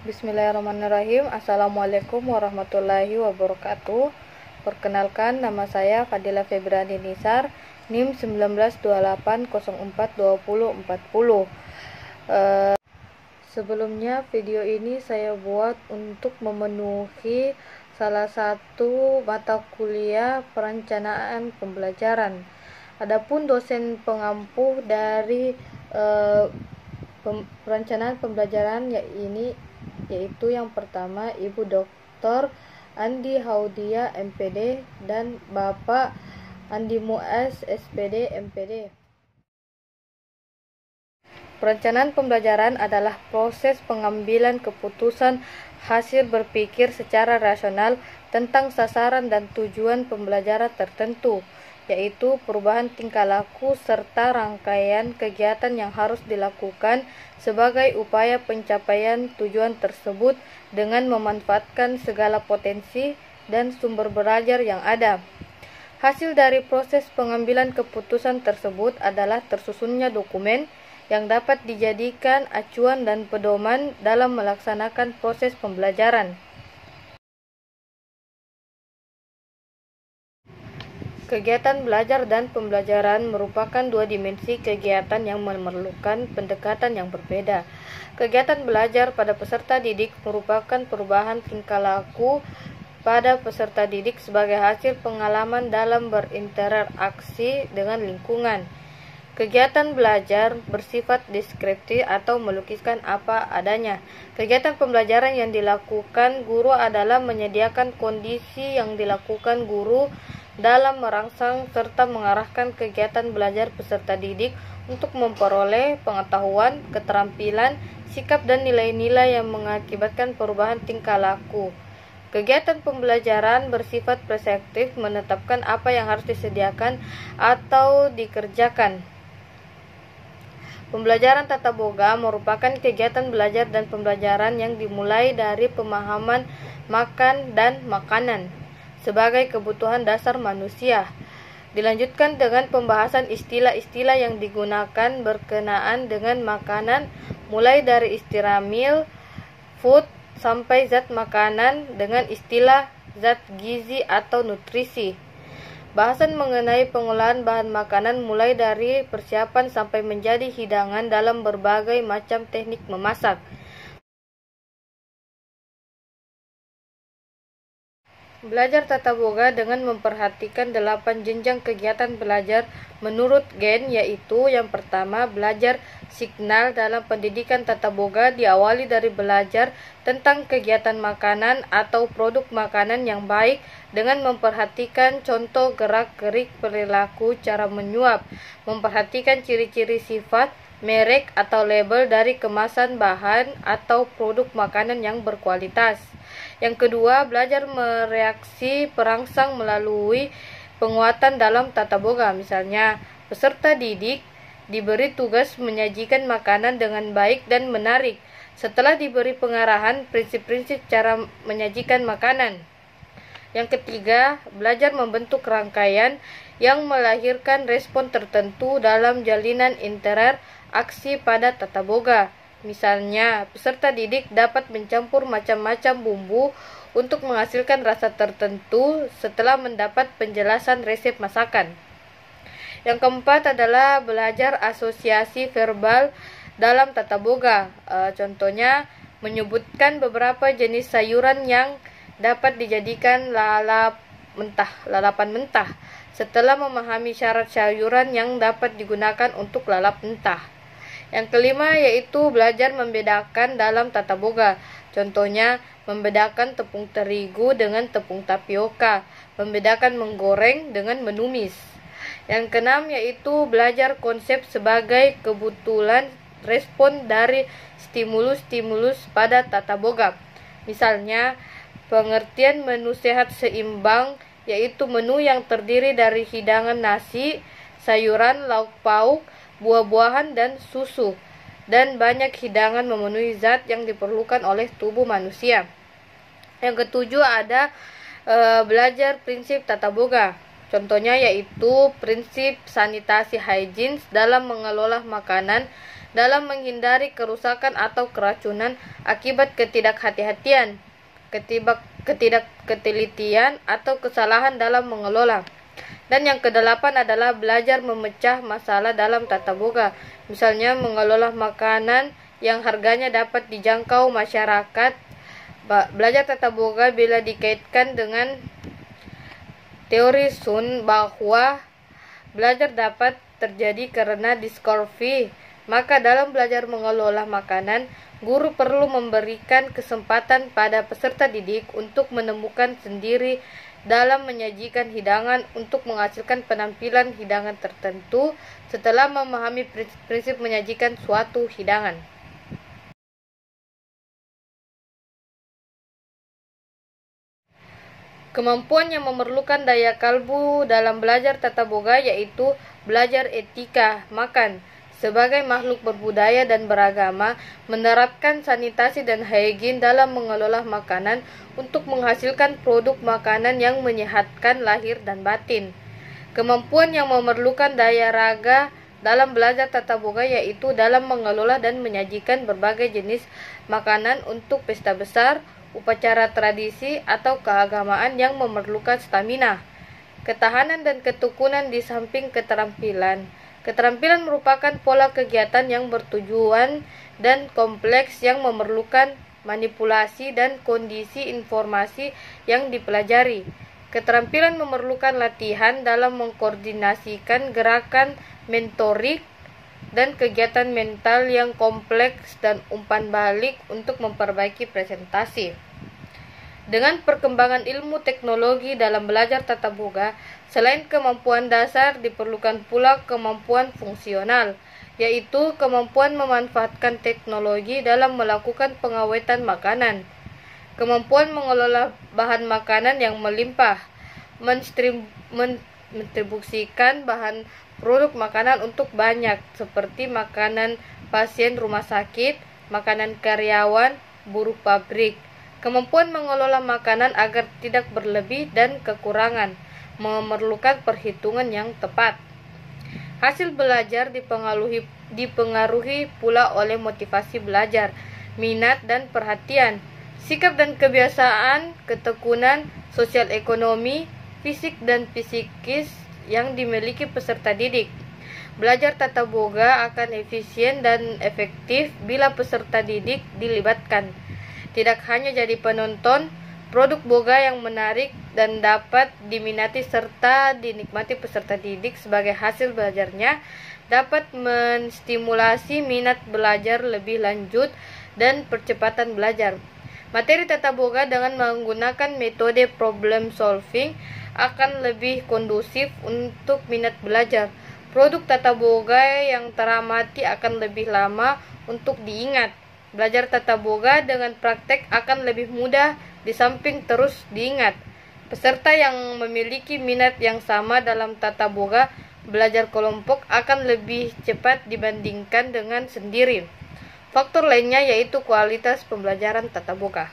Bismillahirrahmanirrahim. Assalamualaikum warahmatullahi wabarakatuh. Perkenalkan, nama saya Fadila Febrani Nisar, NIM 1928042040. Sebelumnya video ini saya buat untuk memenuhi salah satu mata kuliah perencanaan pembelajaran. Adapun dosen pengampu dari perencanaan pembelajaran yaitu yang pertama Ibu Dr. Andi Haudia MPD dan Bapak Andi Muaz SPD MPD. Perencanaan pembelajaran adalah proses pengambilan keputusan hasil berpikir secara rasional tentang sasaran dan tujuan pembelajaran tertentu, yaitu perubahan tingkah laku serta rangkaian kegiatan yang harus dilakukan sebagai upaya pencapaian tujuan tersebut dengan memanfaatkan segala potensi dan sumber belajar yang ada. Hasil dari proses pengambilan keputusan tersebut adalah tersusunnya dokumen yang dapat dijadikan acuan dan pedoman dalam melaksanakan proses pembelajaran. Kegiatan belajar dan pembelajaran merupakan dua dimensi kegiatan yang memerlukan pendekatan yang berbeda. Kegiatan belajar pada peserta didik merupakan perubahan tingkah laku pada peserta didik sebagai hasil pengalaman dalam berinteraksi dengan lingkungan. Kegiatan belajar bersifat deskriptif atau melukiskan apa adanya. Kegiatan pembelajaran yang dilakukan guru adalah menyediakan kondisi yang dilakukan guru dalam merangsang serta mengarahkan kegiatan belajar peserta didik untuk memperoleh pengetahuan, keterampilan, sikap dan nilai-nilai yang mengakibatkan perubahan tingkah laku. Kegiatan pembelajaran bersifat preskriptif, menetapkan apa yang harus disediakan atau dikerjakan. Pembelajaran tata boga merupakan kegiatan belajar dan pembelajaran yang dimulai dari pemahaman makan dan makanan sebagai kebutuhan dasar manusia. Dilanjutkan dengan pembahasan istilah-istilah yang digunakan berkenaan dengan makanan, mulai dari istilah meal, food, sampai zat makanan dengan istilah zat gizi atau nutrisi. Bahasan mengenai pengolahan bahan makanan mulai dari persiapan sampai menjadi hidangan dalam berbagai macam teknik memasak. Belajar tata boga dengan memperhatikan 8 jenjang kegiatan belajar menurut Gen, yaitu yang pertama, belajar signal dalam pendidikan tata boga diawali dari belajar tentang kegiatan makanan atau produk makanan yang baik dengan memperhatikan contoh gerak-gerik perilaku cara menyuap, memperhatikan ciri-ciri sifat, merek atau label dari kemasan bahan atau produk makanan yang berkualitas. Yang kedua, belajar mereaksi perangsang melalui penguatan dalam tata boga. Misalnya, peserta didik diberi tugas menyajikan makanan dengan baik dan menarik setelah diberi pengarahan prinsip-prinsip cara menyajikan makanan. Yang ketiga, belajar membentuk rangkaian yang melahirkan respon tertentu dalam jalinan interaksi pada tata boga. Misalnya, peserta didik dapat mencampur macam-macam bumbu untuk menghasilkan rasa tertentu setelah mendapat penjelasan resep masakan. Yang keempat adalah belajar asosiasi verbal dalam tata boga. Contohnya, menyebutkan beberapa jenis sayuran yang dapat dijadikan lalapan mentah setelah memahami syarat sayuran yang dapat digunakan untuk lalap mentah. Yang kelima yaitu belajar membedakan dalam tata boga. Contohnya, membedakan tepung terigu dengan tepung tapioka, membedakan menggoreng dengan menumis. Yang keenam yaitu belajar konsep sebagai kebetulan respon dari stimulus-stimulus pada tata boga. Misalnya, pengertian menu sehat seimbang yaitu menu yang terdiri dari hidangan nasi, sayuran, lauk pauk, buah-buahan dan susu, dan banyak hidangan memenuhi zat yang diperlukan oleh tubuh manusia. Yang ketujuh ada belajar prinsip tata boga. Contohnya yaitu prinsip sanitasi hygiene dalam mengelola makanan dalam menghindari kerusakan atau keracunan akibat ketidakhati-hatian, ketidaktelitian, atau kesalahan dalam mengelola. Dan yang kedelapan adalah belajar memecah masalah dalam tata boga, misalnya mengelola makanan yang harganya dapat dijangkau masyarakat. Belajar tata boga bila dikaitkan dengan teori Sun bahwa belajar dapat terjadi karena discovery, maka dalam belajar mengelola makanan, guru perlu memberikan kesempatan pada peserta didik untuk menemukan sendiri dalam menyajikan hidangan untuk menghasilkan penampilan hidangan tertentu setelah memahami prinsip menyajikan suatu hidangan. Kemampuan yang memerlukan daya kalbu dalam belajar tata boga yaitu belajar etika makan. Sebagai makhluk berbudaya dan beragama, menerapkan sanitasi dan higien dalam mengelola makanan untuk menghasilkan produk makanan yang menyehatkan lahir dan batin. Kemampuan yang memerlukan daya raga dalam belajar tata boga yaitu dalam mengelola dan menyajikan berbagai jenis makanan untuk pesta besar, upacara tradisi, atau keagamaan yang memerlukan stamina, ketahanan, dan ketekunan di samping keterampilan. Keterampilan merupakan pola kegiatan yang bertujuan dan kompleks yang memerlukan manipulasi dan kondisi informasi yang dipelajari. Keterampilan memerlukan latihan dalam mengkoordinasikan gerakan mentorik dan kegiatan mental yang kompleks dan umpan balik untuk memperbaiki presentasi. Dengan perkembangan ilmu teknologi dalam belajar tata boga, selain kemampuan dasar diperlukan pula kemampuan fungsional, yaitu kemampuan memanfaatkan teknologi dalam melakukan pengawetan makanan, kemampuan mengelola bahan makanan yang melimpah, mendistribusikan bahan produk makanan untuk banyak, seperti makanan pasien rumah sakit, makanan karyawan, buruh pabrik. Kemampuan mengelola makanan agar tidak berlebih dan kekurangan, memerlukan perhitungan yang tepat. Hasil belajar dipengaruhi pula oleh motivasi belajar, minat dan perhatian, sikap dan kebiasaan, ketekunan, sosial ekonomi, fisik dan psikis yang dimiliki peserta didik. Belajar tata boga akan efisien dan efektif bila peserta didik dilibatkan. Tidak hanya jadi penonton, produk boga yang menarik dan dapat diminati serta dinikmati peserta didik sebagai hasil belajarnya dapat menstimulasi minat belajar lebih lanjut dan percepatan belajar. Materi tata boga dengan menggunakan metode problem solving akan lebih kondusif untuk minat belajar. Produk tata boga yang teramati akan lebih lama untuk diingat. Belajar tata boga dengan praktek akan lebih mudah di samping terus diingat. Peserta yang memiliki minat yang sama dalam tata boga belajar kelompok akan lebih cepat dibandingkan dengan sendiri. Faktor lainnya yaitu kualitas pembelajaran tata boga.